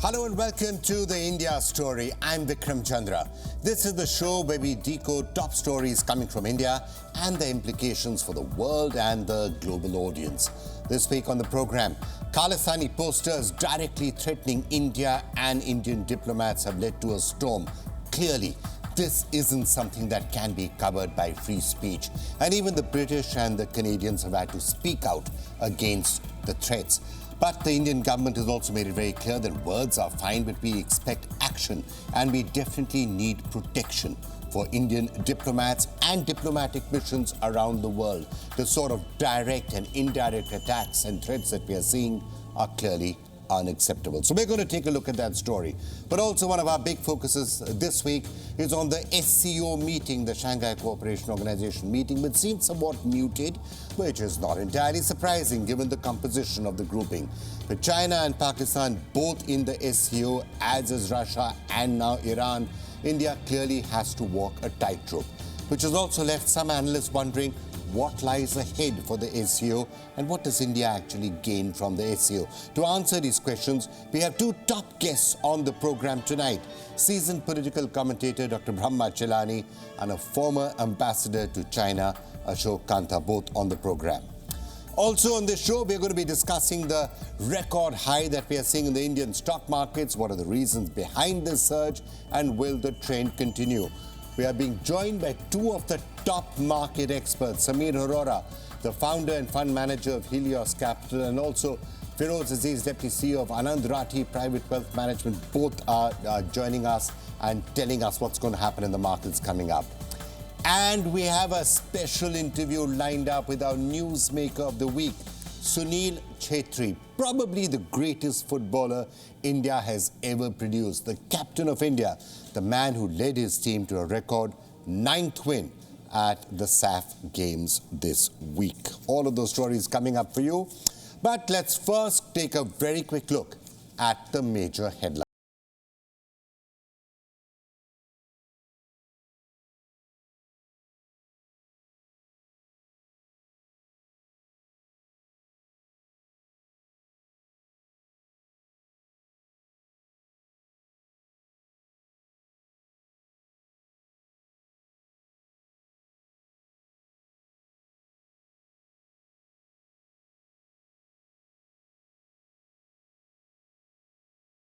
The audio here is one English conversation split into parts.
Hello and welcome to the India Story. I'm Vikram Chandra. This is the show where we decode top stories coming from India and the implications for the world and the global audience. This week on the program, Khalistani posters directly threatening India and Indian diplomats have led to a storm. Clearly, this isn't something that can be covered by free speech. And even the British and the Canadians have had to speak out against the threats. But the Indian government has also made it very clear that words are fine, but we expect action. And we definitely need protection for Indian diplomats and diplomatic missions around the world. The sort of direct and indirect attacks and threats that we are seeing are clearly unacceptable. So we're going to take a look at that story. But also one of our big focuses this week is on the SCO meeting, the Shanghai Cooperation Organization meeting, which seems somewhat muted, which is not entirely surprising given the composition of the grouping. With China and Pakistan both in the SCO, as is Russia and now Iran, India clearly has to walk a tightrope, which has also left some analysts wondering what lies ahead for the SCO and what does India actually gain from the SCO? To answer these questions, we have two top guests on the program tonight. Seasoned political commentator Dr. Brahma Chelani and a former ambassador to China, Ashok Kanta, both on the program. Also on this show, we're going to be discussing the record high that we are seeing in the Indian stock markets. What are the reasons behind this surge and will the trend continue? We are being joined by two of the top market experts, Samir Arora, the founder and fund manager of Helios Capital, and also Feroz Aziz, Deputy CEO of Anand Rathi Private Wealth Management. Both are joining us and telling us what's going to happen in the markets coming up. And we have a special interview lined up with our newsmaker of the week, Sunil Chhetri, probably the greatest footballer India has ever produced, the captain of India, the man who led his team to a record 9th win at the SAF Games this week. All of those stories coming up for you. But let's first take a very quick look at the major headlines.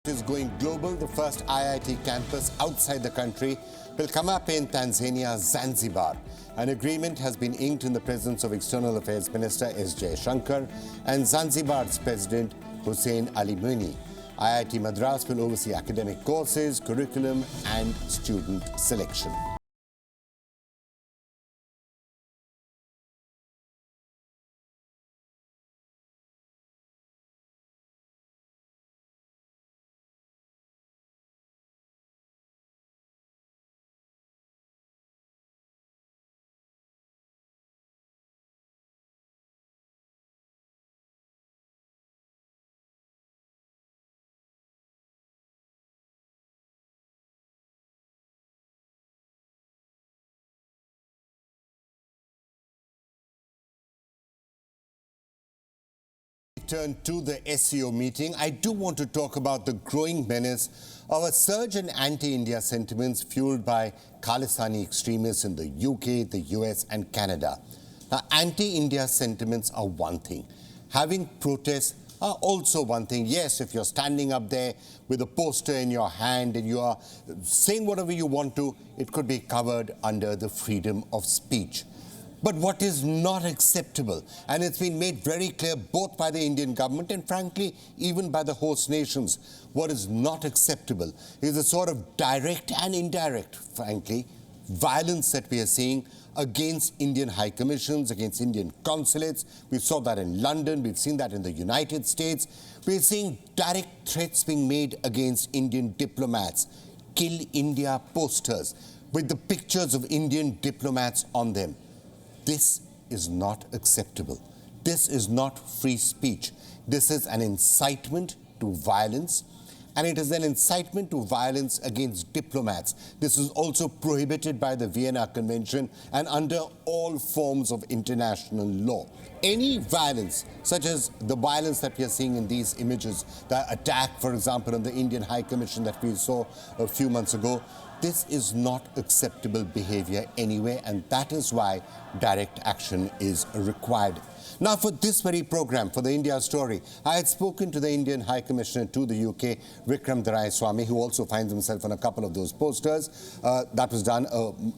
Is going global. The first IIT campus outside the country will come up in Tanzania's Zanzibar. An agreement has been inked in the presence of External Affairs Minister S. Jaishankar and Zanzibar's President Hussein Ali Mwinyi. IIT Madras will oversee academic courses, curriculum and student selection. Turn to the SCO meeting, I do want to talk about the growing menace of a surge in anti-India sentiments fueled by Khalistani extremists in the UK, the US and Canada. Now, anti-India sentiments are one thing. Having protests are also one thing. Yes, if you're standing up there with a poster in your hand and you are saying whatever you want to, it could be covered under the freedom of speech. But what is not acceptable, and it's been made very clear both by the Indian government and frankly even by the host nations, what is not acceptable is the sort of direct and indirect, frankly, violence that we are seeing against Indian high commissions, against Indian consulates. We saw that in London, we've seen that in the United States. We're seeing direct threats being made against Indian diplomats, Kill India posters with the pictures of Indian diplomats on them. This is not acceptable. This is not free speech. This is an incitement to violence. and it is an incitement to violence against diplomats. This is also prohibited by the Vienna Convention and under all forms of international law. Any violence, such as the violence that we are seeing in these images, the attack, for example, on the Indian High Commission that we saw a few months ago, this is not acceptable behavior anyway, and that is why direct action is required. Now, for this very program, for the India story, I had spoken to the Indian High Commissioner to the UK, Vikram Swamy, who also finds himself on a couple of those posters. That was done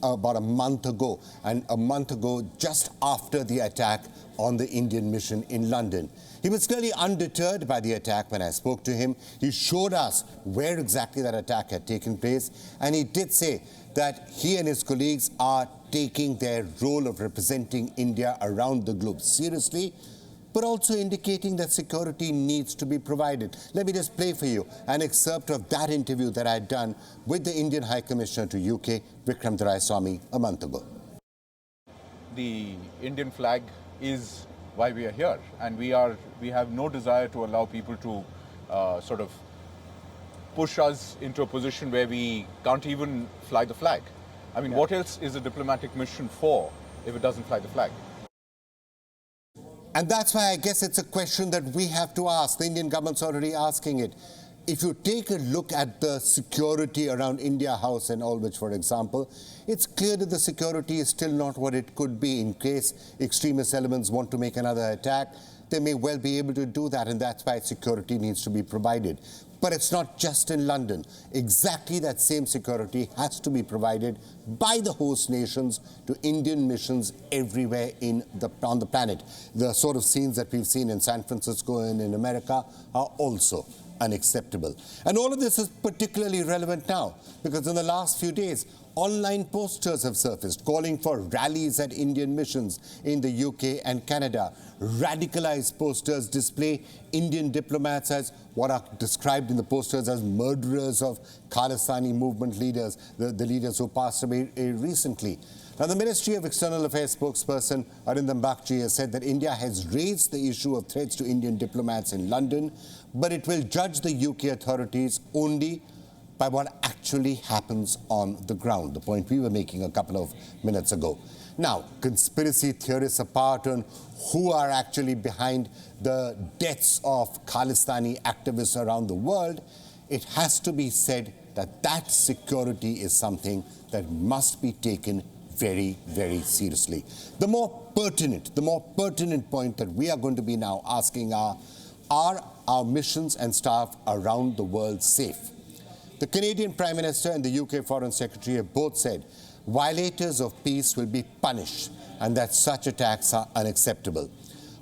about a month ago, and a month ago, just after the attack on the Indian mission in London. He was clearly undeterred by the attack when I spoke to him. He showed us where exactly that attack had taken place, and he did say that he and his colleagues are taking their role of representing India around the globe seriously, but also indicating that security needs to be provided. Let me just play for you an excerpt of that interview that I had done with the Indian High Commissioner to UK, Vikram Swamy, a month ago. The Indian flag is why we are here, and we have no desire to allow people to sort of push us into a position where we can't even fly the flag. I mean, what else is a diplomatic mission for if it doesn't fly the flag? And that's why I guess it's a question that we have to ask. The Indian government's already asking it. If you take a look at the security around India House and Aldwych, for example, it's clear that the security is still not what it could be in case extremist elements want to make another attack. They may well be able to do that, and that's why security needs to be provided. But it's not just in London. Exactly that same security has to be provided by the host nations to Indian missions everywhere on the planet. The sort of scenes that we've seen in San Francisco and in America are also unacceptable. And all of this is particularly relevant now because in the last few days, online posters have surfaced calling for rallies at Indian missions in the UK and Canada. Radicalized posters display Indian diplomats as what are described in the posters as murderers of Khalistani movement leaders, the leaders who passed away recently. Now, the Ministry of External Affairs spokesperson Arindam Bagchi has said that India has raised the issue of threats to Indian diplomats in London, but it will judge the UK authorities only by what actually happens on the ground, the point we were making a couple of minutes ago. Now, conspiracy theorists apart on who are actually behind the deaths of Khalistani activists around the world, it has to be said that that security is something that must be taken very, very seriously. The more pertinent point that we are going to be now asking are our missions and staff around the world safe? The Canadian Prime Minister and the UK Foreign Secretary have both said violators of peace will be punished and that such attacks are unacceptable.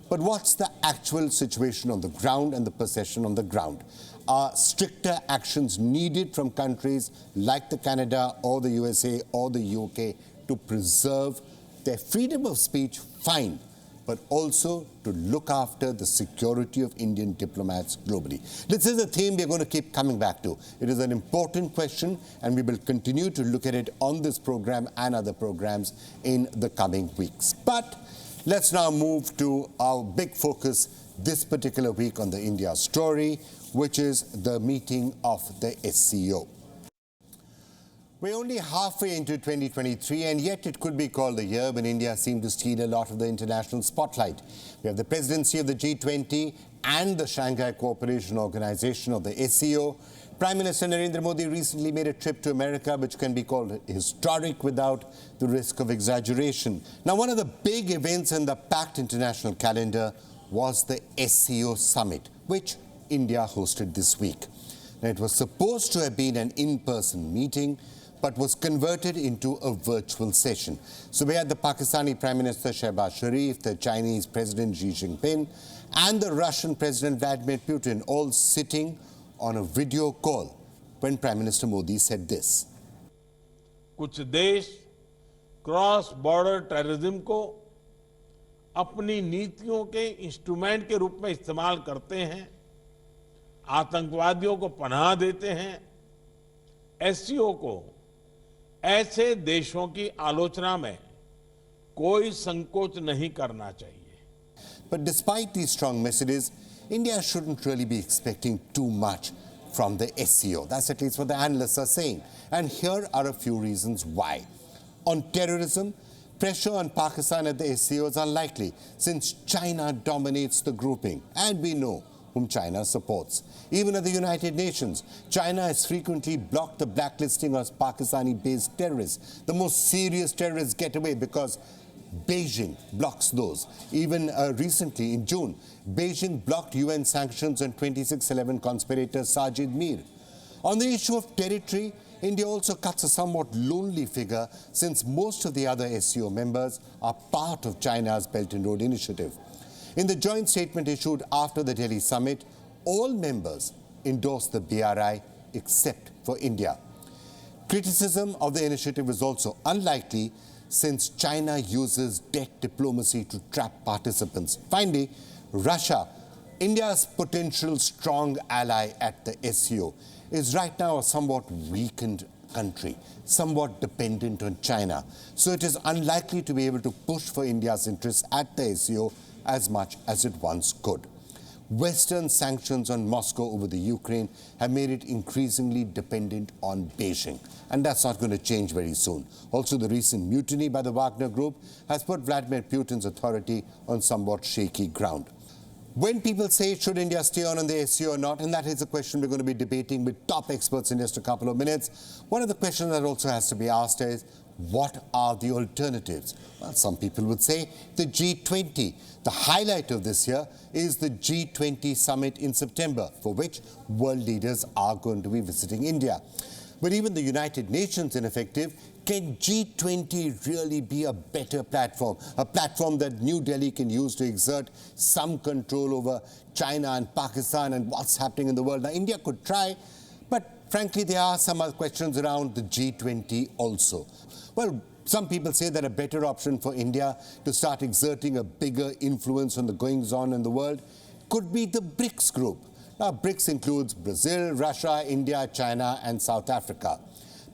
But what's the actual situation on the ground and the perception on the ground? Are stricter actions needed from countries like the Canada or the USA or the UK to preserve their freedom of speech? Fine. But also to look after the security of Indian diplomats globally. This is a theme we're going to keep coming back to. It is an important question, and we will continue to look at it on this program and other programs in the coming weeks. But let's now move to our big focus this particular week on the India story, which is the meeting of the SCO. We're only halfway into 2023, and yet it could be called the year when India seemed to steal a lot of the international spotlight. We have the presidency of the G20 and the Shanghai Cooperation Organization of the SCO. Prime Minister Narendra Modi recently made a trip to America, which can be called historic without the risk of exaggeration. Now, one of the big events in the packed international calendar was the SCO summit, which India hosted this week. Now, it was supposed to have been an in-person meeting, but was converted into a virtual session. So we had the Pakistani Prime Minister Shehbaz Sharif, the Chinese President Xi Jinping, and the Russian President Vladimir Putin all sitting on a video call when Prime Minister Modi said this. कुछ देश cross border terrorism को अपनी नीतियों के instrument के रूप में इस्तेमाल करते हैं, आतंकवादियों को पनाह देते हैं। एससीओ को ऐसे देशों की आलोचना में कोई संकोच नहीं करना चाहिए। But despite these strong messages, India shouldn't really be expecting too much from the SCO. That's at least what the analysts are saying. And here are a few reasons why. On terrorism, pressure on Pakistan at the SCO is unlikely since China dominates the grouping, and we know whom China supports. Even at the United Nations, China has frequently blocked the blacklisting of Pakistani-based terrorists. The most serious terrorists get away because Beijing blocks those. Even recently, in June, Beijing blocked UN sanctions on 2611 conspirator Sajid Mir. On the issue of territory, India also cuts a somewhat lonely figure since most of the other SCO members are part of China's Belt and Road Initiative. In the joint statement issued after the Delhi summit, all members endorsed the BRI except for India. Criticism of the initiative is also unlikely since China uses debt diplomacy to trap participants. Finally, Russia, India's potential strong ally at the SCO, is right now a somewhat weakened country, somewhat dependent on China. So it is unlikely to be able to push for India's interests at the SCO as much as it once could. Western sanctions on Moscow over the Ukraine have made it increasingly dependent on Beijing, and that's not going to change very soon. Also, the recent mutiny by the Wagner Group has put Vladimir Putin's authority on somewhat shaky ground. When people say, should India stay on the SCO or not, and that is a question we're going to be debating with top experts in just a couple of minutes, one of the questions that also has to be asked is, what are the alternatives? Well, some people would say the G20. The highlight of this year is the G20 summit in September, for which world leaders are going to be visiting India. But even the United Nations ineffective, can G20 really be a better platform? A platform that New Delhi can use to exert some control over China and Pakistan and what's happening in the world. Now, India could try, but frankly, there are some other questions around the G20 also. Well, some people say that a better option for India to start exerting a bigger influence on the goings-on in the world could be the BRICS group. Now, BRICS includes Brazil, Russia, India, China, and South Africa.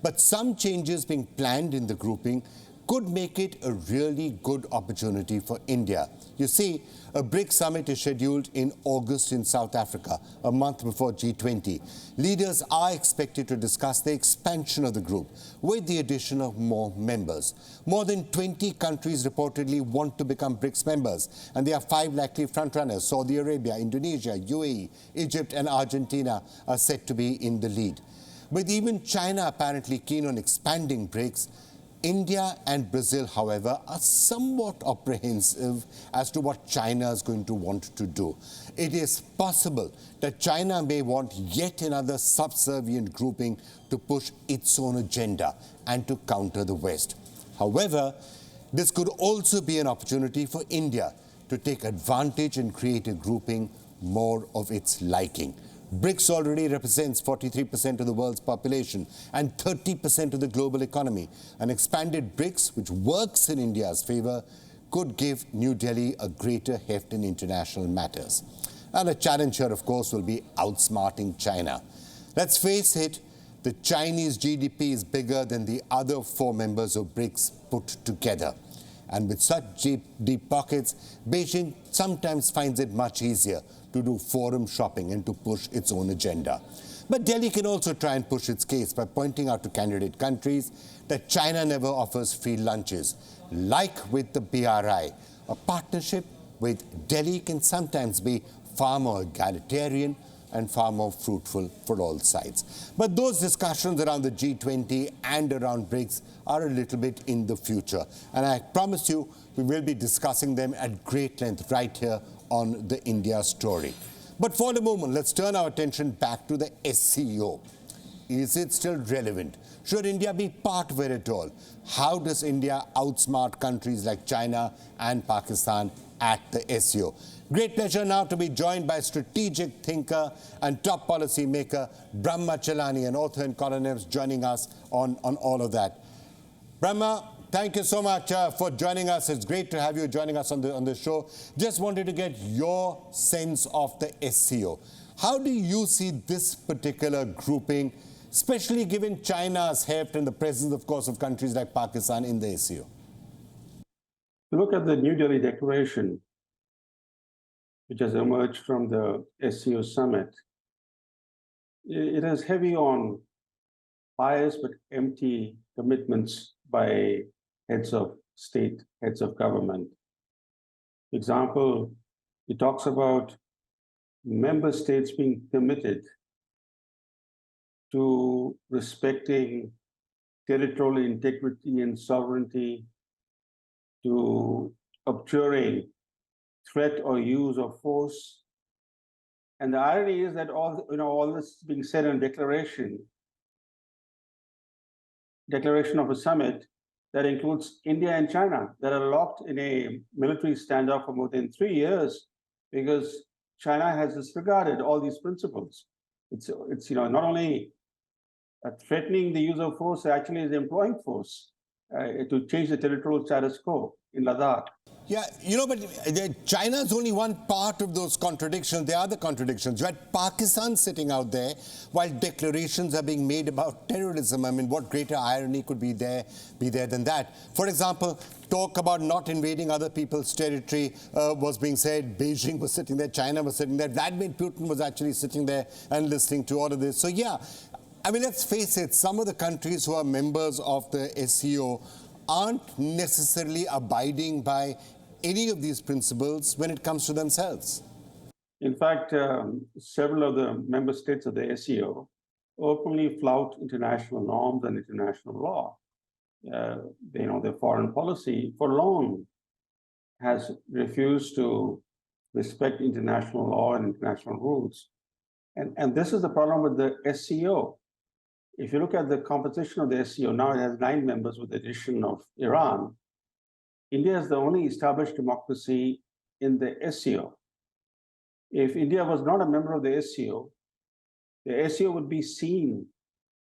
But some changes being planned in the grouping could make it a really good opportunity for India. You see, a BRICS summit is scheduled in August in South Africa, a month before G20. Leaders are expected to discuss the expansion of the group with the addition of more members. More than 20 countries reportedly want to become BRICS members, and there are 5 likely frontrunners. Saudi Arabia, Indonesia, UAE, Egypt, and Argentina are set to be in the lead. With even China apparently keen on expanding BRICS, India and Brazil, however, are somewhat apprehensive as to what China is going to want to do. It is possible that China may want yet another subservient grouping to push its own agenda and to counter the West. However, this could also be an opportunity for India to take advantage and create a grouping more of its liking. BRICS already represents 43% of the world's population and 30% of the global economy. An expanded BRICS, which works in India's favor, could give New Delhi a greater heft in international matters. And the challenge here, of course, will be outsmarting China. Let's face it, the Chinese GDP is bigger than the other 4 members of BRICS put together. And with such deep pockets, Beijing sometimes finds it much easier to do forum shopping and to push its own agenda. But Delhi can also try and push its case by pointing out to candidate countries that China never offers free lunches. Like with the BRI, a partnership with Delhi can sometimes be far more egalitarian and far more fruitful for all sides. But those discussions around the G20 and around BRICS are a little bit in the future. And I promise you, we will be discussing them at great length right here on the India Story. But for the moment, let's turn our attention back to the SCO. Is it still relevant? Should India be part of it at all? How does India outsmart countries like China and Pakistan at the SCO? Great pleasure now to be joined by strategic thinker and top policy maker Brahma Chelani, an author and columnist, joining us on all of that. Brahma, thank you so much for joining us. It's great to have you joining us on the show. Just wanted to get your sense of the SCO. How do you see this particular grouping, especially given China's heft and the presence, of course, of countries like Pakistan in the SCO? Look at the New Delhi Declaration, which has emerged from the SCO summit. It is heavy on pious but empty commitments by heads of state, heads of government. Example, it talks about member states being committed to respecting territorial integrity and sovereignty, to abjuring threat or use of force. And the irony is that all this is being said in a declaration of a summit that includes India and China that are locked in a military standoff for more than 3 years because China has disregarded all these principles. It's not only threatening the use of force, actually is employing force to change the territorial status quo in Ladakh. Yeah, but China is only one part of those contradictions. There are other contradictions. You had Pakistan sitting out there while declarations are being made about terrorism. I mean, what greater irony could be there than that? For example, talk about not invading other people's territory was being said. Beijing was sitting there. China was sitting there. Vladimir Putin was actually sitting there and listening to all of this. So, yeah, I mean, let's face it, some of the countries who are members of the SCO aren't necessarily abiding by any of these principles when it comes to themselves. In fact, several of the member states of the SCO openly flout international norms and international law. Their foreign policy for long has refused to respect international law and international rules. And this is the problem with the SCO. If you look at the composition of the SCO, now it has 9 members with the addition of Iran. India is the only established democracy in the SCO. If India was not a member of the SCO would be seen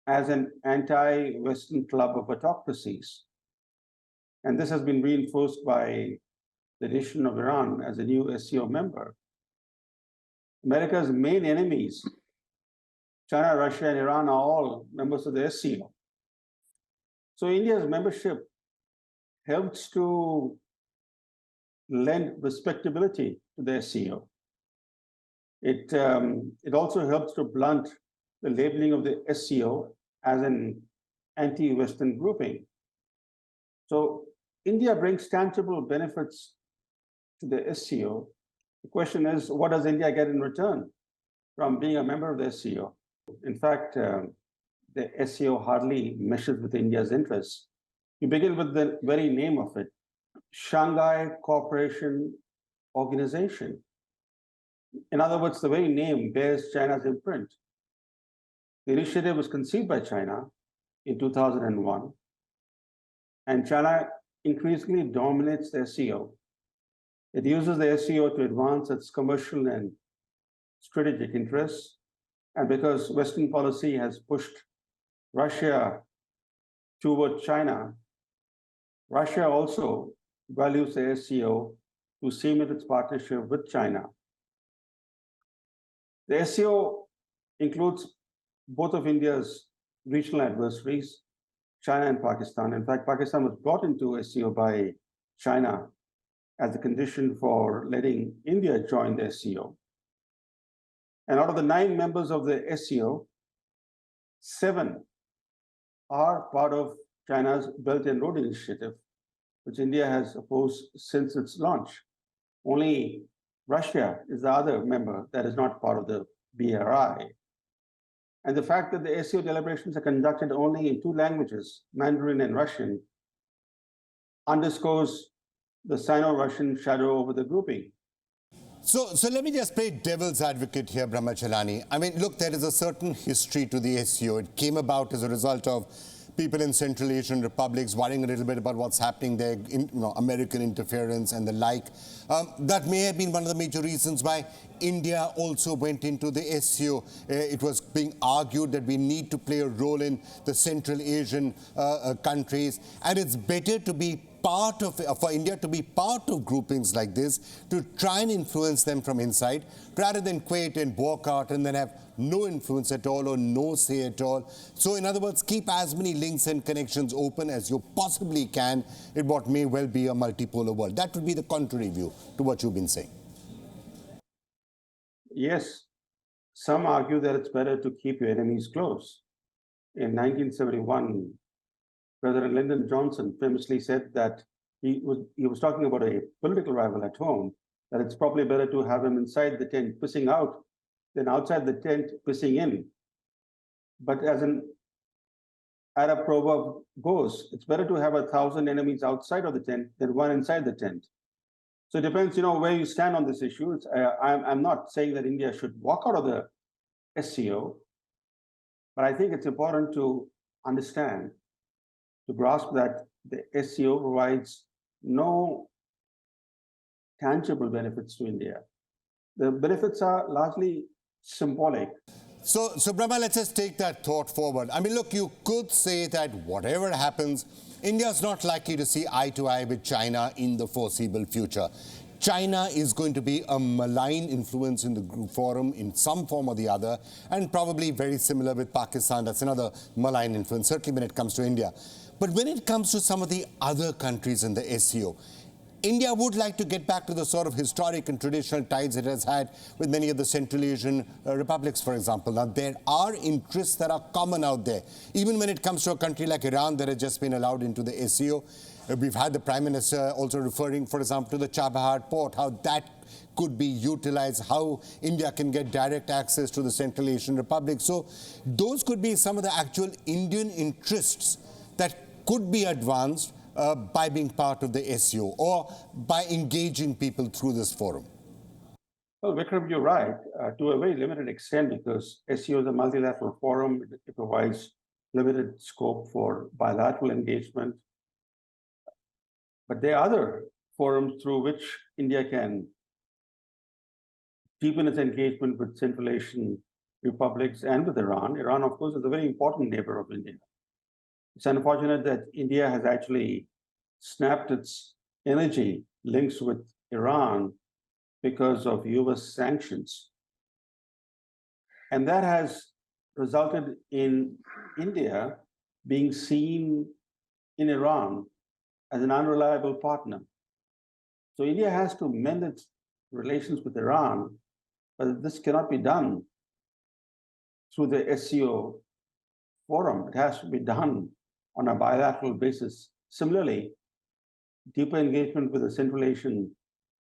as an anti-Western club of autocracies. And this has been reinforced by the addition of Iran as a new SCO member. America's main enemies, China, Russia, and Iran, are all members of the SCO. So India's membership helps to lend respectability to the SCO. It also helps to blunt the labeling of the SCO as an anti-Western grouping. So India brings tangible benefits to the SCO. The question is, what does India get in return from being a member of the SCO? In fact, the SCO hardly meshes with India's interests. You begin with the very name of it, Shanghai Cooperation Organization. In other words, the very name bears China's imprint. The initiative was conceived by China in 2001, and China increasingly dominates the SCO. It uses the SCO to advance its commercial and strategic interests. And because Western policy has pushed Russia toward China, Russia also values the SCO to cement its partnership with China. The SCO includes both of India's regional adversaries, China and Pakistan. In fact, Pakistan was brought into SCO by China as a condition for letting India join the SCO. And out of the 9 members of the SCO, 7 are part of China's Belt and Road Initiative, which India has opposed since its launch. Only Russia is the other member that is not part of the BRI. And the fact that the SCO deliberations are conducted only in 2 languages, Mandarin and Russian, underscores the Sino-Russian shadow over the grouping. So let me just play devil's advocate here, Brahmachalani. I mean, look, there is a certain history to the SCO. It came about as a result of people in Central Asian republics worrying a little bit about what's happening there, American interference and the like. That may have been one of the major reasons why India also went into the SCO. It was being argued that we need to play a role in the Central Asian countries, and it's better to be for India to be part of groupings like this, to try and influence them from inside, rather than quit and walk out and then have no influence at all or no say at all. So in other words, keep as many links and connections open as you possibly can in what may well be a multipolar world. That would be the contrary view to what you've been saying. Yes, some argue that it's better to keep your enemies close. In 1971, President Lyndon Johnson famously said that he was talking about a political rival at home, that it's probably better to have him inside the tent pissing out than outside the tent pissing in. But as an Arab proverb goes, it's better to have 1,000 enemies outside of the tent than one inside the tent. So it depends, where you stand on this issue. I'm not saying that India should walk out of the SCO, but I think it's important to understand, to grasp that the SCO provides no tangible benefits to India. The benefits are largely symbolic. So Brahma, let's just take that thought forward. I mean, look, you could say that whatever happens, India's not likely to see eye to eye with China in the foreseeable future. China is going to be a malign influence in the forum in some form or the other, and probably very similar with Pakistan. That's another malign influence, certainly when it comes to India. But when it comes to some of the other countries in the SCO, India would like to get back to the sort of historic and traditional ties it has had with many of the Central Asian republics, for example. Now, there are interests that are common out there. Even when it comes to a country like Iran that has just been allowed into the SCO, we've had the Prime Minister also referring, for example, to the Chabahar port, how that could be utilized, how India can get direct access to the Central Asian republics. So those could be some of the actual Indian interests that could be advanced by being part of the SCO or by engaging people through this forum. Well, Vikram, you're right, to a very limited extent, because SCO is a multilateral forum. It provides limited scope for bilateral engagement. But there are other forums through which India can deepen its engagement with Central Asian republics and with Iran. Iran, of course, is a very important neighbor of India. It's unfortunate that India has actually snapped its energy links with Iran because of US sanctions. And that has resulted in India being seen in Iran as an unreliable partner. So India has to mend its relations with Iran, but this cannot be done through the SCO forum. It has to be done on a bilateral basis. Similarly, deeper engagement with the Central Asian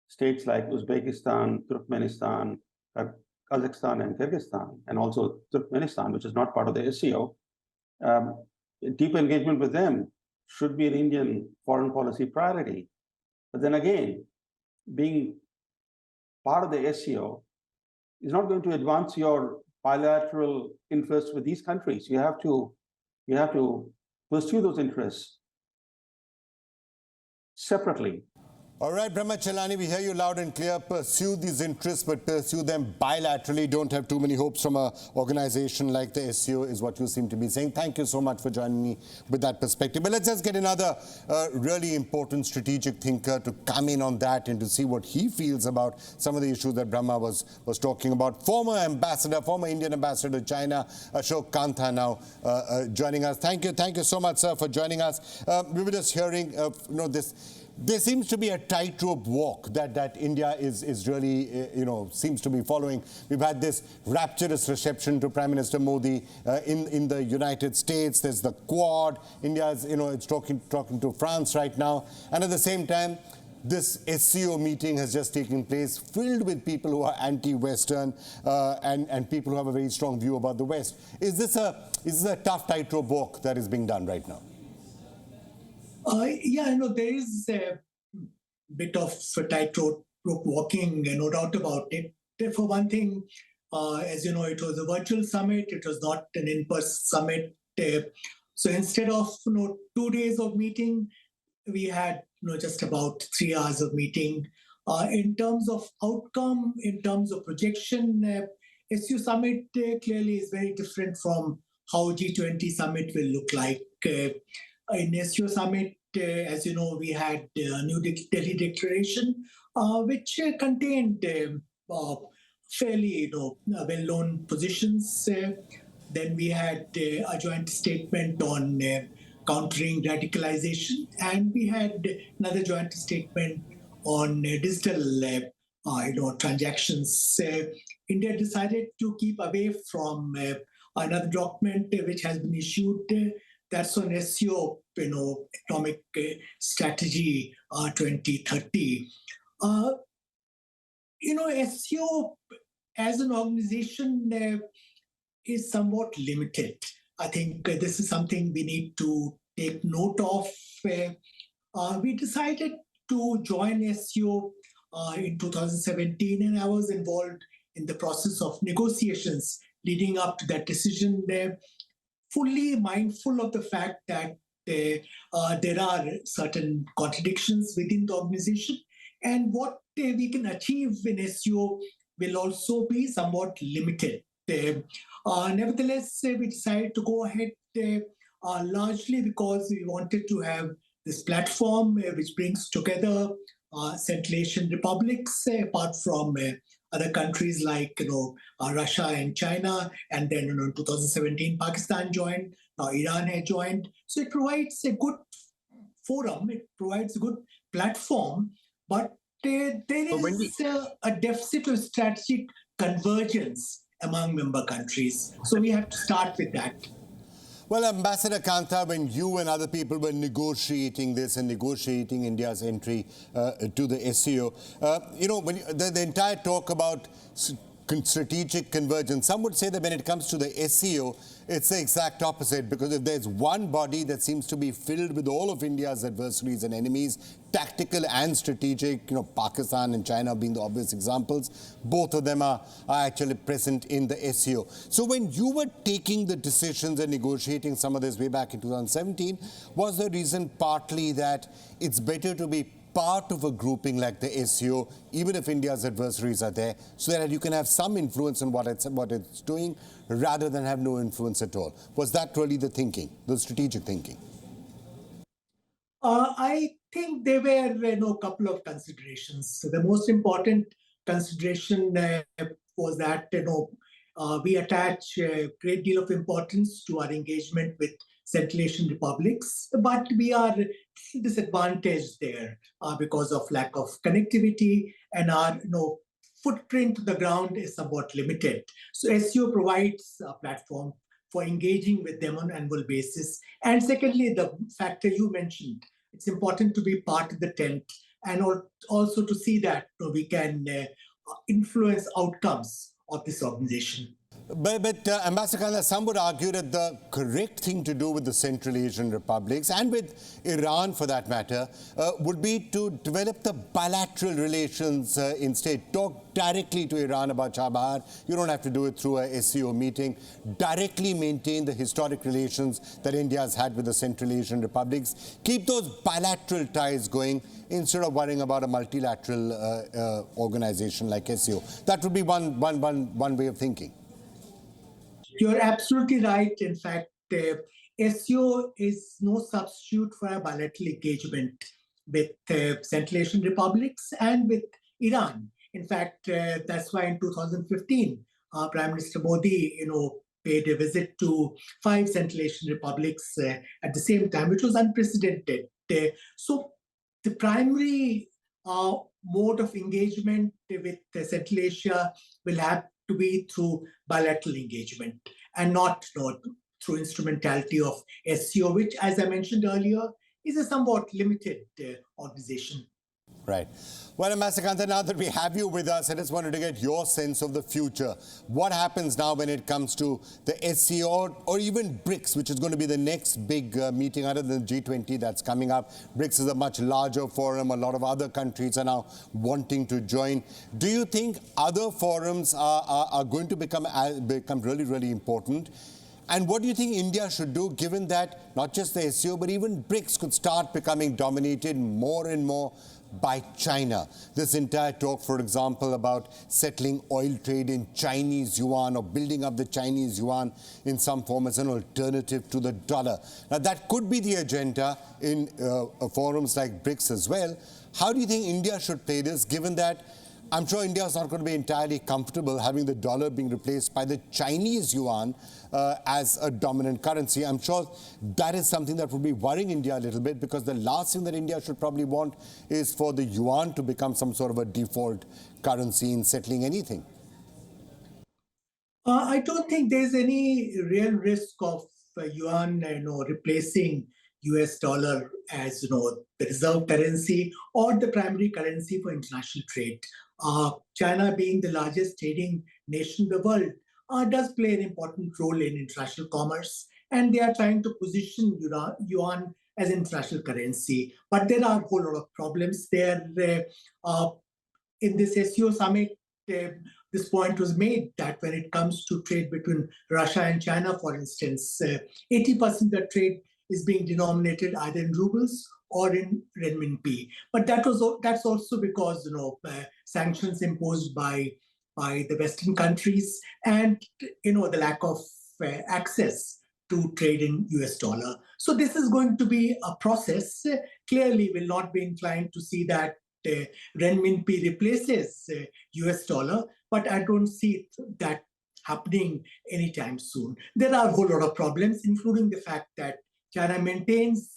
states like Uzbekistan, Turkmenistan, Kazakhstan, and Kyrgyzstan, and also Turkmenistan, which is not part of the SCO, deeper engagement with them should be an Indian foreign policy priority. But then again, being part of the SCO is not going to advance your bilateral interests with these countries. You have to pursue those interests separately. All right, Brahma Chelani, we hear you loud and clear. Pursue these interests, but pursue them bilaterally. Don't have too many hopes from an organization like the SCO, is what you seem to be saying. Thank you so much for joining me with that perspective. But let's just get another really important strategic thinker to come in on that and to see what he feels about some of the issues that Brahma was talking about. Former Indian ambassador to China, Ashok Kantha, now joining us. Thank you so much, sir, for joining us. We were just hearing, this. There seems to be a tightrope walk that India is really, seems to be following. We've had this rapturous reception to Prime Minister Modi in the United States. There's the Quad. India is, it's talking to France right now. And at the same time, this SCO meeting has just taken place, filled with people who are anti-Western and people who have a very strong view about the West. Is this a tough tightrope walk that is being done right now? There is a bit of tightrope walking, no doubt about it. For one thing, as you know, it was a virtual summit. It was not an in-person summit. So instead of 2 days of meeting, we had just about 3 hours of meeting. In terms of outcome, in terms of projection, SU summit clearly is very different from how G20 summit will look like. In SU summit, as you know, we had a New Delhi Declaration, which contained fairly well-known positions. Then we had a joint statement on countering radicalization, and we had another joint statement on digital transactions. India decided to keep away from another document which has been issued. That's on SCO, Economic Strategy 2030. SCO as an organization is somewhat limited. I think this is something we need to take note of. We decided to join SCO in 2017, and I was involved in the process of negotiations leading up to that decision, fully mindful of the fact that there are certain contradictions within the organization, and what we can achieve in SCO will also be somewhat limited. Nevertheless, we decided to go ahead largely because we wanted to have this platform which brings together Central Asian republics, apart from other countries like Russia and China, and then in 2017 Pakistan joined, now Iran has joined. So it provides a good forum, it provides a good platform, but there is a deficit of strategic convergence among member countries. So we have to start with that. Well, Ambassador Kanta, when you and other people were negotiating this and negotiating India's entry to the SCO, when the entire talk about strategic convergence, some would say that when it comes to the SCO, it's the exact opposite, because if there's one body that seems to be filled with all of India's adversaries and enemies, tactical and strategic, Pakistan and China being the obvious examples, both of them are actually present in the SCO. So when you were taking the decisions and negotiating some of this way back in 2017, was the reason partly that it's better to be part of a grouping like the SCO, even if India's adversaries are there, so that you can have some influence on what it's doing, rather than have no influence at all? Was that really the thinking, the strategic thinking? I think there were a couple of considerations. So the most important consideration was that we attach a great deal of importance to our engagement with Central Asian republics, but we are disadvantaged there because of lack of connectivity, and our footprint to the ground is somewhat limited. So SCO provides a platform for engaging with them on an annual basis. And secondly, the factor you mentioned, it's important to be part of the tent, and also to see that we can influence outcomes of this organization. But Ambassador Kanta, some would argue that the correct thing to do with the Central Asian republics, and with Iran for that matter, would be to develop the bilateral relations instead. Talk directly to Iran about Chabahar. You don't have to do it through a SCO meeting. Directly maintain the historic relations that India has had with the Central Asian republics. Keep those bilateral ties going instead of worrying about a multilateral organization like SCO. That would be one way of thinking. You're absolutely right. In fact, SCO is no substitute for a bilateral engagement with Central Asian republics and with Iran. In fact, that's why in 2015, Prime Minister Modi, paid a visit to 5 Central Asian republics at the same time, which was unprecedented. So the primary mode of engagement with Central Asia will have to be through bilateral engagement, and not through instrumentality of SCO, which, as I mentioned earlier, is a somewhat limited organization. Right. Well, Ambassador Kanta, now that we have you with us, I just wanted to get your sense of the future. What happens now when it comes to the SCO or even BRICS, which is going to be the next big meeting other than G20 that's coming up? BRICS is a much larger forum. A lot of other countries are now wanting to join. Do you think other forums are going to become really, really important? And what do you think India should do, given that not just the SCO, but even BRICS could start becoming dominated more and more by China? This entire talk, for example, about settling oil trade in Chinese yuan or building up the Chinese yuan in some form as an alternative to the dollar. Now, that could be the agenda in forums like BRICS as well. How do you think India should play this, given that I'm sure India is not going to be entirely comfortable having the dollar being replaced by the Chinese yuan as a dominant currency? I'm sure that is something that would be worrying India a little bit, because the last thing that India should probably want is for the yuan to become some sort of a default currency in settling anything. I don't think there's any real risk of yuan, replacing US dollar as the reserve currency or the primary currency for international trade. China, being the largest trading nation in the world, does play an important role in international commerce, and they are trying to position yuan as international currency. But there are a whole lot of problems there. In this SEO summit, this point was made that when it comes to trade between Russia and China, for instance, 80% of the trade is being denominated either in rubles or in renminbi. But that's also because sanctions imposed by the Western countries and the lack of access to trade in US dollar. So this is going to be a process. Clearly, will not be inclined to see that renminbi replaces US dollar, but I don't see that happening anytime soon. There are a whole lot of problems, including the fact that China maintains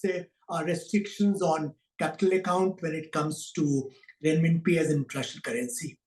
restrictions on capital account when it comes to renminbi as an international currency.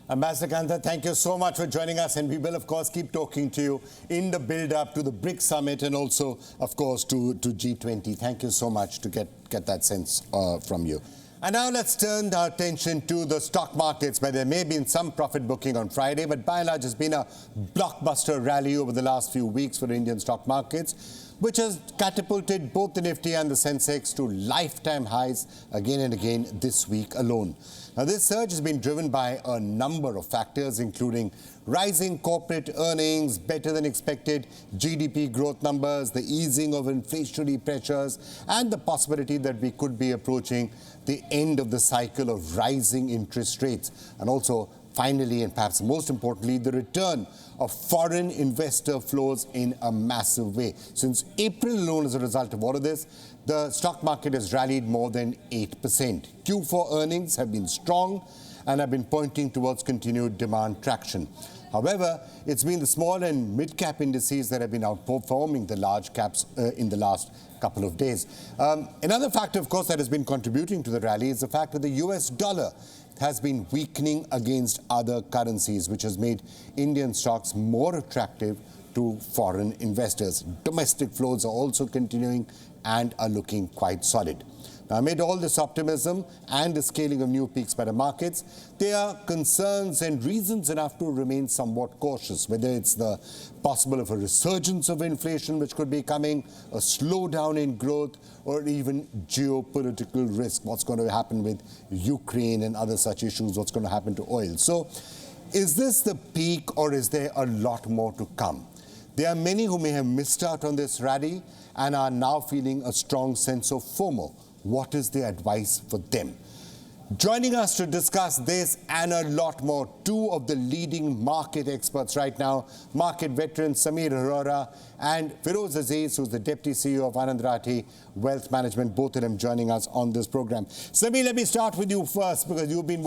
Ambassador Kantha, thank you so much for joining us, and we will, of course, keep talking to you in the build-up to the BRICS summit and also, of course, to G20. Thank you so much to get that sense from you. And now let's turn our attention to the stock markets, where there may have been some profit booking on Friday, but by and large it's been a blockbuster rally over the last few weeks for Indian stock markets, which has catapulted both the Nifty and the Sensex to lifetime highs again and again this week alone. Now, this surge has been driven by a number of factors, including rising corporate earnings, better than expected GDP growth numbers, the easing of inflationary pressures, and the possibility that we could be approaching the end of the cycle of rising interest rates. And also, finally, and perhaps most importantly, the return of foreign investor flows in a massive way. Since April alone, as a result of all of this, the stock market has rallied more than 8%. Q4 earnings have been strong and have been pointing towards continued demand traction. However, it's been the small and mid-cap indices that have been outperforming the large caps in the last couple of days. Another factor, of course, that has been contributing to the rally is the fact that the US dollar has been weakening against other currencies, which has made Indian stocks more attractive to foreign investors. Domestic flows are also continuing and are looking quite solid. Now, amid all this optimism and the scaling of new peaks by the markets, there are concerns and reasons enough to remain somewhat cautious, whether it's the possible of a resurgence of inflation which could be coming, a slowdown in growth, or even geopolitical risk. What's going to happen with Ukraine and other such issues? What's going to happen to oil? So, is this the peak, or is there a lot more to come? There are many who may have missed out on this rally and are now feeling a strong sense of FOMO. What is the advice for them? Joining us to discuss this and a lot more, two of the leading market experts right now, market veteran Samir Arora and Feroz Aziz, who's the Deputy CEO of Anand Rathi Wealth Management, both of them joining us on this program. Samir, let me start with you first, because you've been,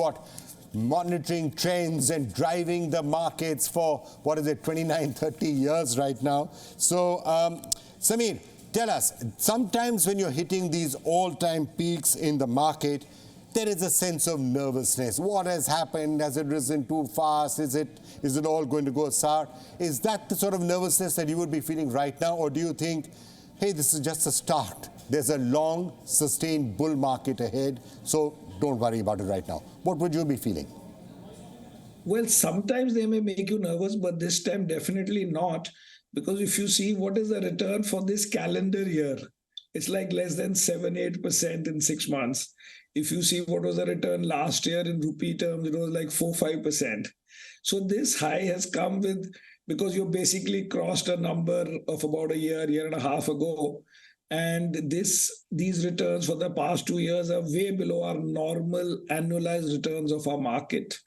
monitoring trends and driving the markets for, 29, 30 years right now. So, Samir, tell us, sometimes when you're hitting these all-time peaks in the market, there is a sense of nervousness. What has happened? Has it risen too fast? Is it all going to go sour? Is that the sort of nervousness that you would be feeling right now? Or do you think, hey, this is just a start? There's a long, sustained bull market ahead, so don't worry about it right now. What would you be feeling? Well, sometimes they may make you nervous, but this time definitely not. Because if you see what is the return for this calendar year, it's like less than 7-8% in 6 months. If you see what was the return last year in rupee terms, it was like 4-5%. So this high has come because you basically crossed a number of about a year and a half ago. And these returns for the past 2 years are way below our normal annualized returns of our market,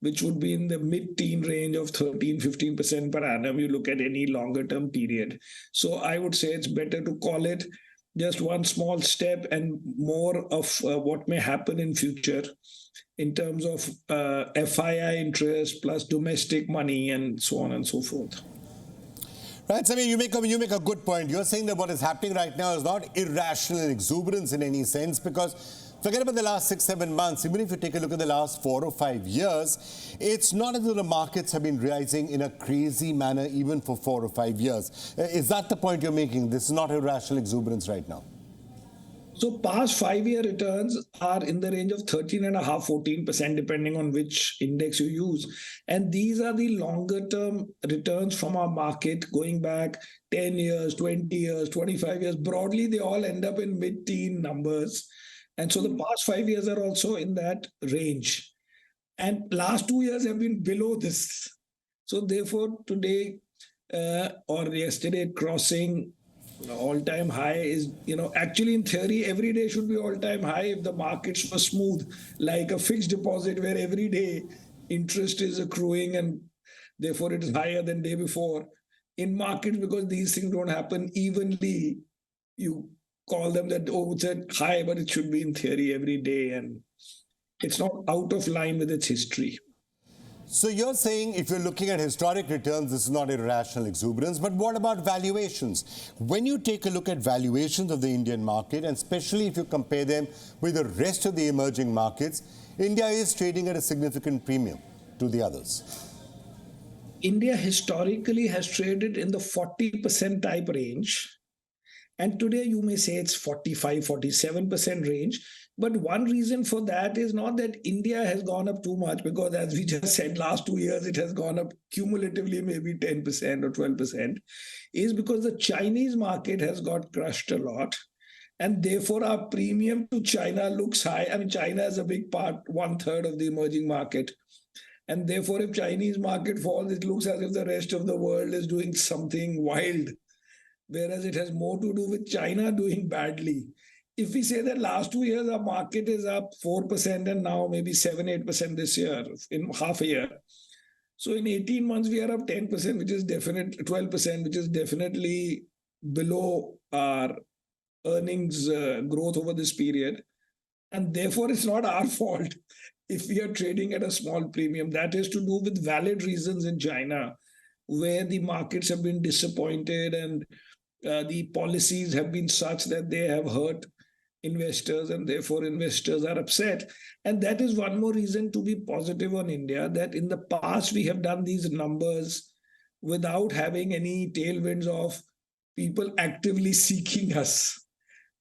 which would be in the mid-teen range of 13-15% per annum. You look at any longer-term period. So I would say it's better to call it just one small step and more of what may happen in future in terms of FII interest plus domestic money and so on and so forth. Right, Samir, you make a good point. You're saying that what is happening right now is not irrational exuberance in any sense, because Forget about the last 6-7 months. Even if you take a look at the last 4 or 5 years, it's not as though the markets have been rising in a crazy manner even for 4 or 5 years. Is that the point you're making? This is not irrational exuberance right now. So past 5-year returns are in the range of 13.5%, 14%, depending on which index you use. And these are the longer term returns from our market going back 10 years, 20 years, 25 years. Broadly, they all end up in mid-teen numbers. And so the past 5 years are also in that range. And last 2 years have been below this. So therefore, today or yesterday crossing all-time high is, actually in theory, every day should be all-time high if the markets were smooth, like a fixed deposit where every day interest is accruing and therefore it is higher than day before. In markets, because these things don't happen evenly, you call them that, oh, it's a high, but it should be in theory every day. And it's not out of line with its history. So you're saying if you're looking at historic returns, this is not irrational exuberance, but what about valuations? When you take a look at valuations of the Indian market, and especially if you compare them with the rest of the emerging markets, India is trading at a significant premium to the others. India historically has traded in the 40% type range. And today you may say it's 45, 47% range. But one reason for that is not that India has gone up too much, because as we just said, last 2 years, it has gone up cumulatively maybe 10% or 12%, is because the Chinese market has got crushed a lot. And therefore, our premium to China looks high. I mean, China is a big part, 1/3 of the emerging market. And therefore, if Chinese market falls, it looks as if the rest of the world is doing something wild, whereas it has more to do with China doing badly. If we say that last 2 years, our market is up 4% and now maybe 7-8% this year, in half a year. So in 18 months, we are up 10%, which is definitely 12%, which is definitely below our earnings growth over this period. And therefore, it's not our fault if we are trading at a small premium. That is to do with valid reasons in China, where the markets have been disappointed and the policies have been such that they have hurt investors, and therefore investors are upset. And that is one more reason to be positive on India, that in the past we have done these numbers without having any tailwinds of people actively seeking us,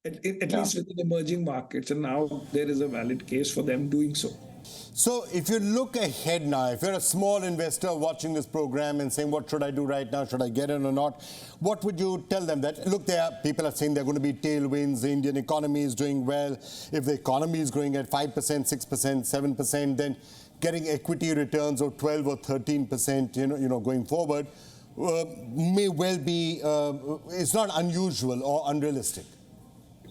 at least within emerging markets. And now there is a valid case for them doing so. So if you look ahead now, if you're a small investor watching this program and saying, what should I do right now? Should I get in or not? What would you tell them? That, look, people are saying there are going to be tailwinds. The Indian economy is doing well. If the economy is growing at 5%, 6%, 7%, then getting equity returns of 12 or 13%, going forward, may well be, it's not unusual or unrealistic.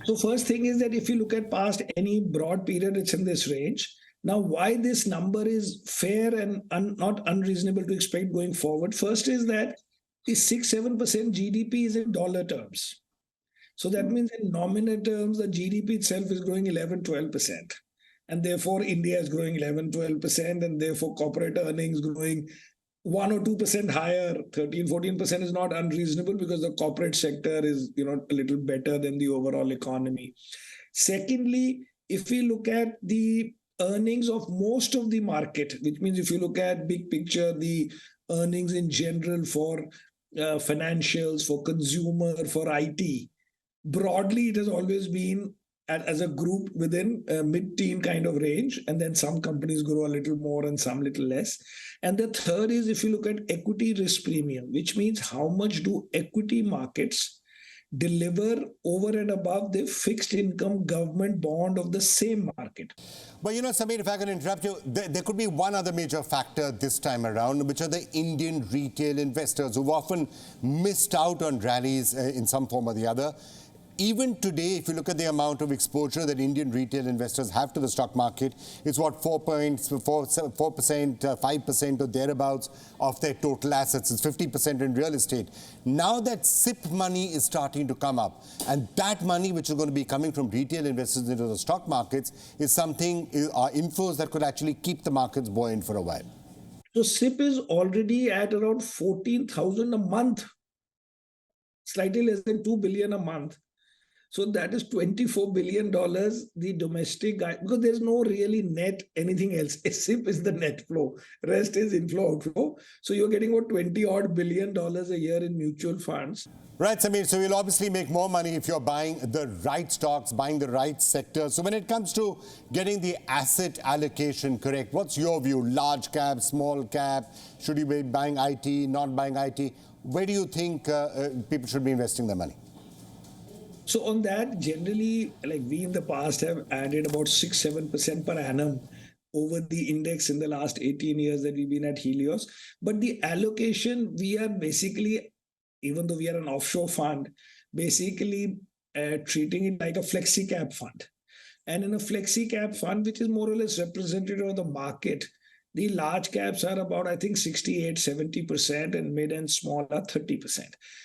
So first thing is that if you look at past any broad period, it's in this range. Now, why this number is fair and not unreasonable to expect going forward? First is that the 6-7% GDP is in dollar terms. So that means in nominal terms, the GDP itself is growing 11-12%. And therefore, India is growing 11-12%. And therefore, corporate earnings growing 1 or 2% higher. 13-14% is not unreasonable because the corporate sector is a little better than the overall economy. Secondly, if we look at the earnings of most of the market, which means if you look at big picture, the earnings in general for financials, for consumer, for IT, broadly, it has always been as a group within a mid-teen kind of range. And then some companies grow a little more and some little less. And the third is if you look at equity risk premium, which means how much do equity markets deliver over and above the fixed income government bond of the same market. But Samir, if I can interrupt you, there could be one other major factor this time around, which are the Indian retail investors who've often missed out on rallies in some form or the other. Even today, if you look at the amount of exposure that Indian retail investors have to the stock market, it's what, 4%, 5% or thereabouts of their total assets. It's 50% in real estate. Now that SIP money is starting to come up, and that money which is going to be coming from retail investors into the stock markets is something, are inflows that could actually keep the markets buoyant for a while. So SIP is already at around 14,000 a month, slightly less than 2 billion a month. So that is $24 billion, the domestic guy, because there's no really net anything else. SIP is the net flow. Rest is inflow, outflow. So you're getting about $20 odd billion a year in mutual funds. Right, Samir. So you'll obviously make more money if you're buying the right stocks, buying the right sector. So when it comes to getting the asset allocation correct, what's your view? Large cap, small cap? Should you be buying IT, not buying IT? Where do you think people should be investing their money? So on that, generally, like we in the past have added about 6-7% per annum over the index in the last 18 years that we've been at Helios. But the allocation, we are basically, even though we are an offshore fund, basically treating it like a flexi cap fund. And in a flexi cap fund, which is more or less representative of the market, the large caps are about, I think, 68-70%, and mid and small are 30%.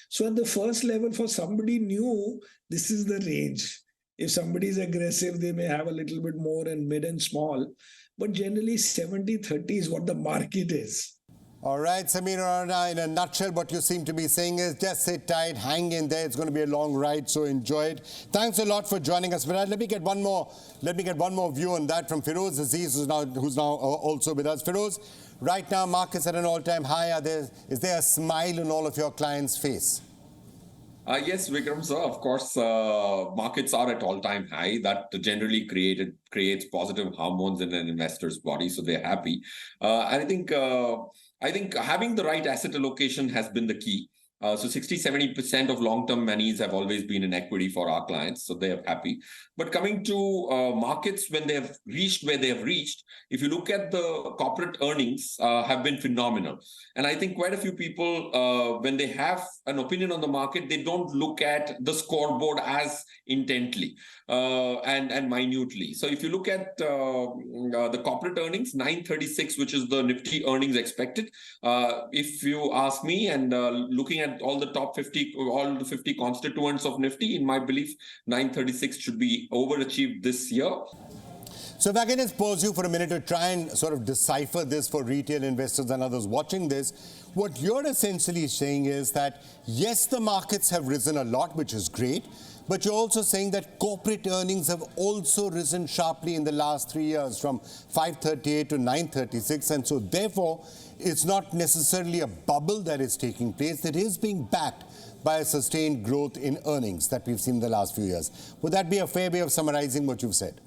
So at the first level, for somebody new, this is the range. If somebody is aggressive, they may have a little bit more in mid and small. But generally, 70-30 is what the market is. All right, Samir Arana, in a nutshell, what you seem to be saying is just sit tight, hang in there. It's going to be a long ride, so enjoy it. Thanks a lot for joining us. But let me get one more view on that from Feroz Aziz, who's now also with us. Feroz, right now, markets at an all-time high. Is there a smile on all of your clients' face? Yes, Vikram, sir. Of course, markets are at all-time high. That generally creates positive hormones in an investor's body, so they're happy. And I think having the right asset allocation has been the key. So 60-70% of long-term monies have always been in equity for our clients, so they are happy. But coming to markets, when they have reached where they have reached, if you look at the corporate earnings, have been phenomenal. And I think quite a few people, when they have an opinion on the market, they don't look at the scoreboard as intently and minutely. So if you look at the corporate earnings, 936, which is the Nifty earnings expected, if you ask me, and looking at all the top 50, all the 50 constituents of Nifty, in my belief, 936 should be overachieved this year. So if I can just pause you for a minute to try and sort of decipher this for retail investors and others watching this, what you're essentially saying is that, yes, the markets have risen a lot, which is great, but you're also saying that corporate earnings have also risen sharply in the last 3 years, from 538 to 936, and so therefore it's not necessarily a bubble that is taking place. It is being backed by a sustained growth in earnings that we've seen in the last few years. Would that be a fair way of summarizing what you've said?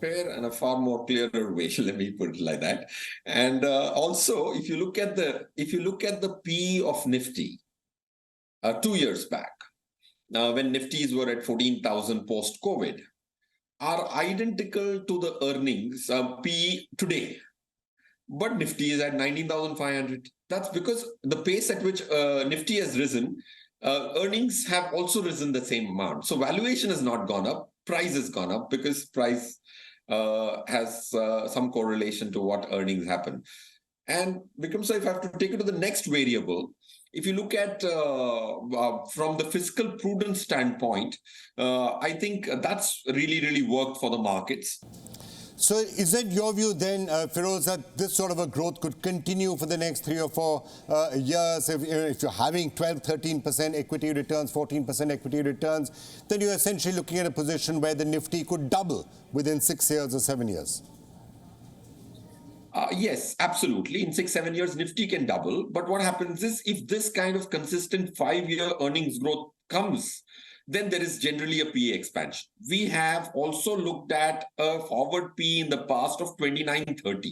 Fair and a far more clearer way, let me put it like that. And also, if you look at the P of Nifty 2 years back, when Nifties were at 14,000 post-COVID, are identical to the earnings P today. But Nifty is at 19,500. That's because the pace at which Nifty has risen, earnings have also risen the same amount. So valuation has not gone up, price has gone up, because price has some correlation to what earnings happen. And Vikram, so if I have to take it to the next variable, if you look at from the fiscal prudence standpoint, I think that's really worked for the markets. So is it your view then, Feroz, that this sort of a growth could continue for the next 3 or 4 years? If you're having 12-13% equity returns, 14% equity returns, then you're essentially looking at a position where the Nifty could double within 6 years or 7 years. Yes, absolutely. In 6-7 years, Nifty can double. But what happens is, if this kind of consistent 5-year earnings growth comes, then there is generally a PE expansion. We have also looked at a forward PE in the past of 29-30.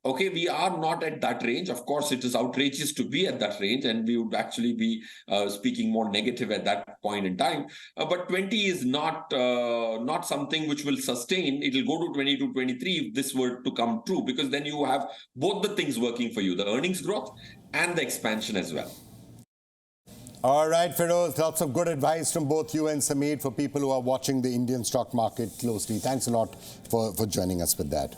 Okay, we are not at that range. Of course, it is outrageous to be at that range, and we would actually be speaking more negative at that point in time. But 20 is not something which will sustain. It will go to 22-23 if this were to come true, because then you have both the things working for you, the earnings growth and the expansion as well. All right, Feroz, lots of good advice from both you and Samir for people who are watching the Indian stock market closely. Thanks a lot for joining us with that.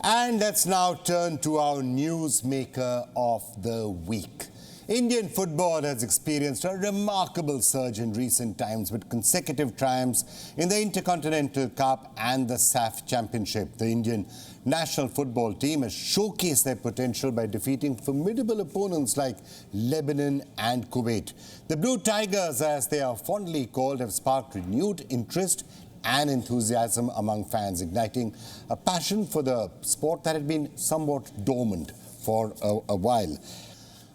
And let's now turn to our newsmaker of the week. Indian football has experienced a remarkable surge in recent times with consecutive triumphs in the Intercontinental Cup and the SAF Championship. The Indian national football team has showcased their potential by defeating formidable opponents like Lebanon and Kuwait. The Blue Tigers, as they are fondly called, have sparked renewed interest and enthusiasm among fans, igniting a passion for the sport that had been somewhat dormant for a while.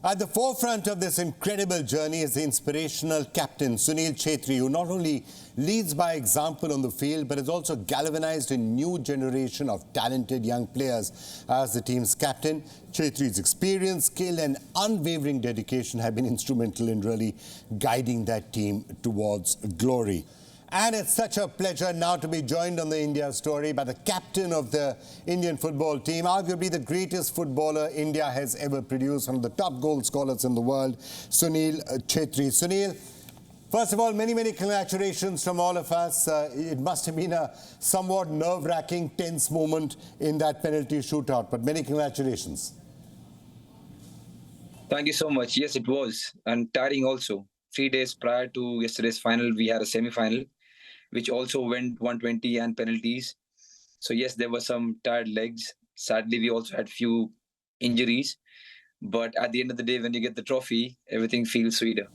At the forefront of this incredible journey is the inspirational captain Sunil Chhetri, who not only leads by example on the field but has also galvanized a new generation of talented young players. As the team's captain, Chhetri's experience, skill and unwavering dedication have been instrumental in really guiding that team towards glory. And it's such a pleasure now to be joined on the India story by the captain of the Indian football team, arguably the greatest footballer India has ever produced, one of the top goal scorers in the world, Sunil Chhetri. Sunil, first of all, many, many congratulations from all of us. It must have been a somewhat nerve-wracking, tense moment in that penalty shootout, but many congratulations. Thank you so much. Yes, it was, and tiring also. 3 days prior to yesterday's final, we had a semi-final, which also went 120 and penalties. So yes, there were some tired legs. Sadly, we also had few injuries. But at the end of the day, when you get the trophy, everything feels sweeter.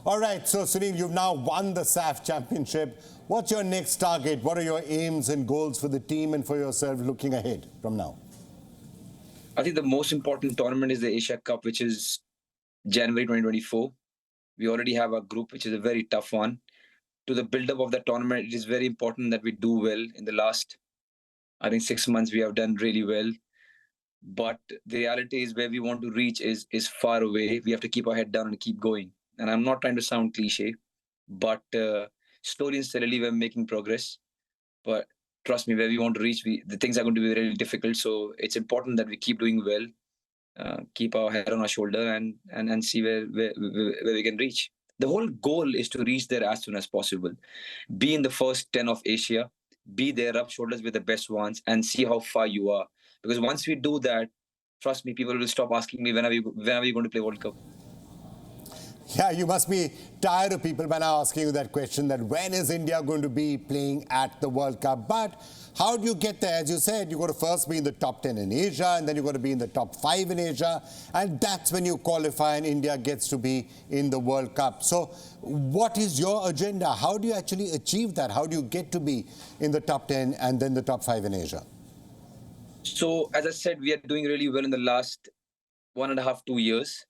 All right, so Sunil, you've now won the SAF Championship. What's your next target? What are your aims and goals for the team and for yourself looking ahead from now? I think the most important tournament is the Asia Cup, which is January 2024. We already have a group, which is a very tough one. To the build-up of that tournament, it is very important that we do well. In the last, I think, 6 months, we have done really well. But the reality is where we want to reach is far away. We have to keep our head down and keep going. And I'm not trying to sound cliche, but slowly and steadily, we're making progress. But trust me, where we want to reach, the things are going to be really difficult. So it's important that we keep doing well, keep our head on our shoulder and see where we can reach. The whole goal is to reach there as soon as possible. Be in the first 10 of Asia, be there, rub shoulders with the best ones, and see how far you are. Because once we do that, trust me, people will stop asking me, when are we going to play World Cup? Yeah, you must be tired of people by now asking you that question, that when is India going to be playing at the World Cup? But how do you get there? As you said, you've got to first be in the top 10 in Asia, and then you've got to be in the top 5 in Asia, and that's when you qualify and India gets to be in the World Cup. So what is your agenda? How do you actually achieve that? How do you get to be in the top 10 and then the top 5 in Asia? So, as I said, we are doing really well in the last 1.5, 2 years.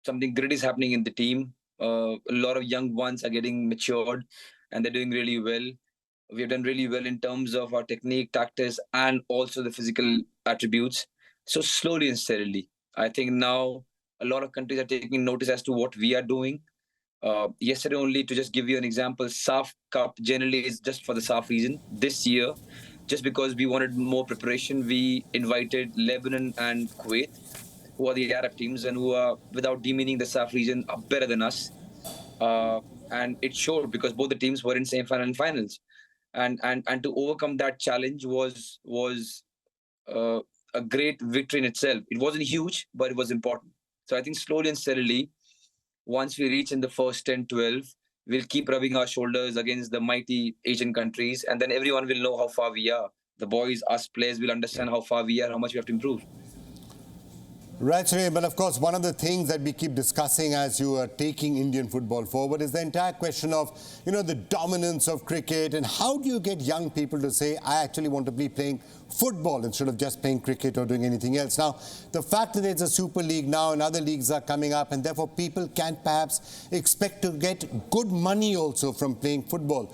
Something great is happening in the team. A lot of young ones are getting matured and they're doing really well. We've done really well in terms of our technique, tactics, and also the physical attributes. So slowly and steadily, I think now a lot of countries are taking notice as to what we are doing. Yesterday only, to just give you an example, SAF Cup generally is just for the SAF region. This year, just because we wanted more preparation, we invited Lebanon and Kuwait, who are the Arab teams and who are, without demeaning the SAF region, are better than us. And it showed because both the teams were in semi-final and finals. And to overcome that challenge was a great victory in itself. It wasn't huge, but it was important. So I think slowly and steadily, once we reach in the first 10, 12, we'll keep rubbing our shoulders against the mighty Asian countries, and then everyone will know how far we are. The boys, us players, will understand how far we are, how much we have to improve. Right, Sunil, but of course, one of the things that we keep discussing as you are taking Indian football forward is the entire question of, the dominance of cricket, and how do you get young people to say, I actually want to be playing football instead of just playing cricket or doing anything else. Now, the fact that there's a Super League now and other leagues are coming up, and therefore people can perhaps expect to get good money also from playing football.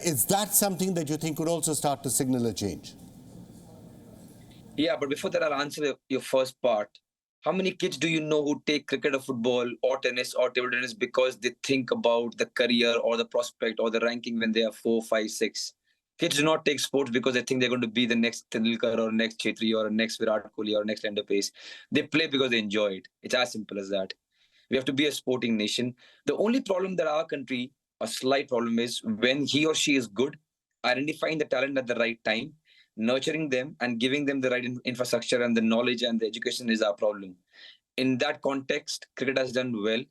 Is that something that you think could also start to signal a change? Yeah, but before that, I'll answer your first part. How many kids do you know who take cricket or football or tennis or table tennis because they think about the career or the prospect or the ranking when they are 4, 5, 6? Kids do not take sports because they think they're going to be the next Tendulkar or next Chhetri or next Virat Kohli or next Ender Pace. They play because they enjoy it. It's as simple as that. We have to be a sporting nation. The only problem that our country, a slight problem, is when he or she is good, identifying the talent at the right time, Nurturing them and giving them the right infrastructure and the knowledge and the education is our problem. In that context, cricket has done well.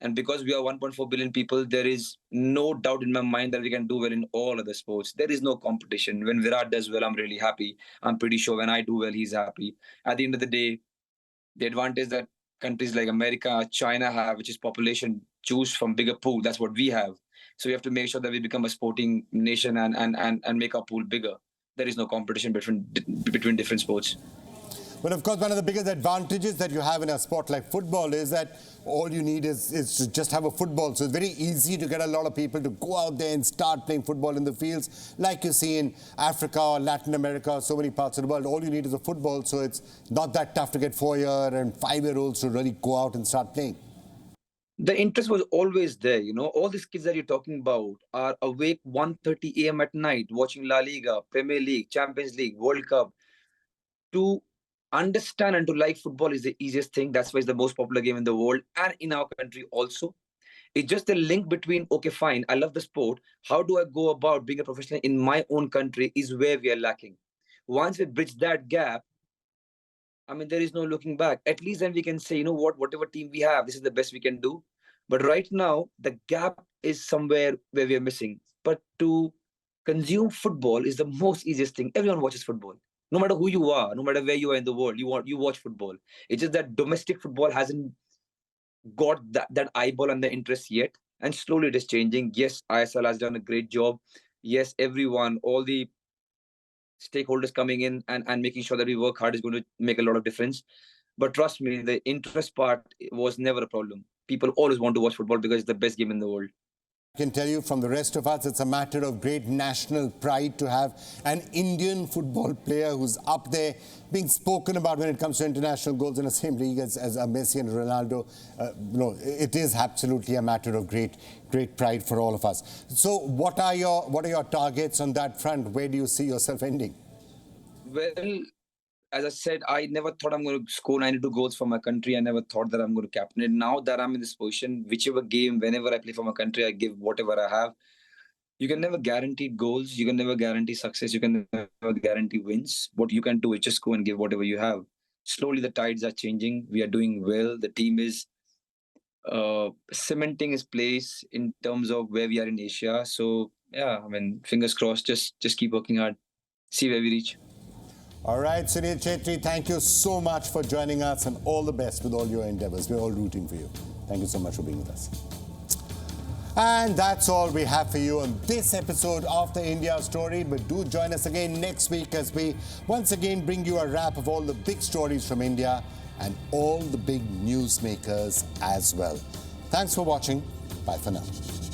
And because we are 1.4 billion people, there is no doubt in my mind that we can do well in all other sports. There is no competition. When Virat does well, I'm really happy. I'm pretty sure when I do well, he's happy. At the end of the day, the advantage that countries like America, China have, which is population, choose from bigger pool. That's what we have. So we have to make sure that we become a sporting nation and make our pool bigger. There is no competition between different sports. But of course, one of the biggest advantages that you have in a sport like football is that all you need is to just have a football. So it's very easy to get a lot of people to go out there and start playing football in the fields, like you see in Africa or Latin America, or so many parts of the world. All you need is a football, so it's not that tough to get 4-year and 5-year-olds to really go out and start playing. The interest was always there, you know. All these kids that you're talking about are awake 1:30 a.m. at night watching La Liga, Premier League, Champions League, World Cup. To understand and to like football is the easiest thing. That's why it's the most popular game in the world and in our country also. It's just the link between, okay, fine, I love the sport. How do I go about being a professional in my own country is where we are lacking. Once we bridge that gap, I mean, there is no looking back. At least then we can say, you know what, whatever team we have, this is the best we can do. But right now, the gap is somewhere where we are missing. But to consume football is the most easiest thing. Everyone watches football. No matter who you are, no matter where you are in the world, you watch football. It's just that domestic football hasn't got that eyeball and the interest yet. And slowly it is changing. Yes, ISL has done a great job. Yes, everyone, all the stakeholders coming in and making sure that we work hard is going to make a lot of difference. But trust me, the interest part was never a problem. People always want to watch football because it's the best game in the world. I can tell you from the rest of us, it's a matter of great national pride to have an Indian football player who's up there being spoken about when it comes to international goals in the same league as Messi and Ronaldo. It is absolutely a matter of great pride for all of us. So what are your targets on that front? Where do you see yourself ending? Well, as I said, I never thought I'm going to score 92 goals for my country. I never thought that I'm going to captain it. Now that I'm in this position, whichever game, whenever I play for my country, I give whatever I have. You can never guarantee goals. You can never guarantee success. You can never guarantee wins. What you can do is just go and give whatever you have. Slowly, the tides are changing. We are doing well. The team is cementing its place in terms of where we are in Asia. So, yeah, I mean, fingers crossed. Just keep working hard. See where we reach. All right, Sunil Chetri, thank you so much for joining us and all the best with all your endeavors. We're all rooting for you. Thank you so much for being with us. And that's all we have for you on this episode of the India Story. But do join us again next week as we once again bring you a wrap of all the big stories from India and all the big newsmakers as well. Thanks for watching. Bye for now.